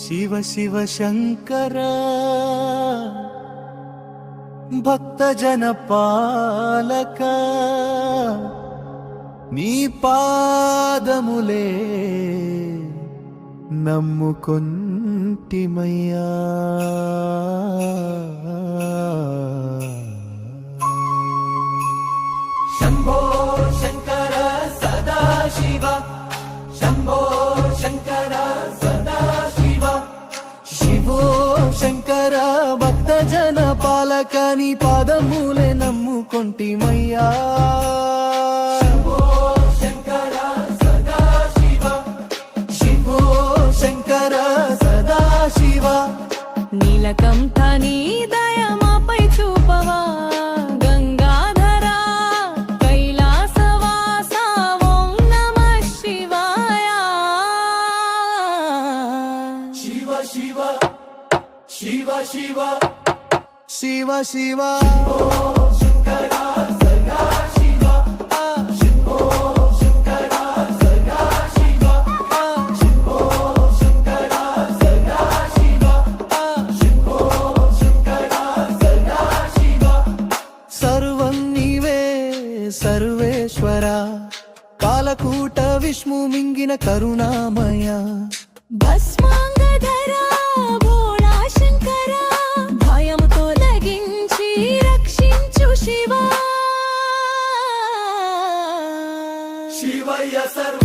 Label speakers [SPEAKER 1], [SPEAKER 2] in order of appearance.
[SPEAKER 1] ಶಿವ ಶಿವ ಶಂಕರ ಭಕ್ತ ಜನ ಪಾಲಕ నీ పాదములే నమ్ముకొంటిమయ్యా శంభో శంకర సదాశివ శంభో శంకర సదాశివ శివో శంకర భక్త జన పాలక నీ పాదములే నమ్ముకొంటిమయ్యా
[SPEAKER 2] నీలకంఠ నీ దయమాపై చూపవా గంగాధరా కైలాసవాస ఓం నమః శివాయ
[SPEAKER 1] శివ శివ శివ శివ శివ శివ శంకర సదాశివ శంభో శంకర సదాశివ శంభో శంకర సదాశివ శంభో శంకర సదాశివ సర్వం నీవే సర్వేశ్వర కాలకూట విష్ణు మింగిన కరుణామయ
[SPEAKER 2] భస్మాంగధరా భోళా శంకర భయముతో లగించి రక్షించు శివా
[SPEAKER 1] శివయ్య సర్వ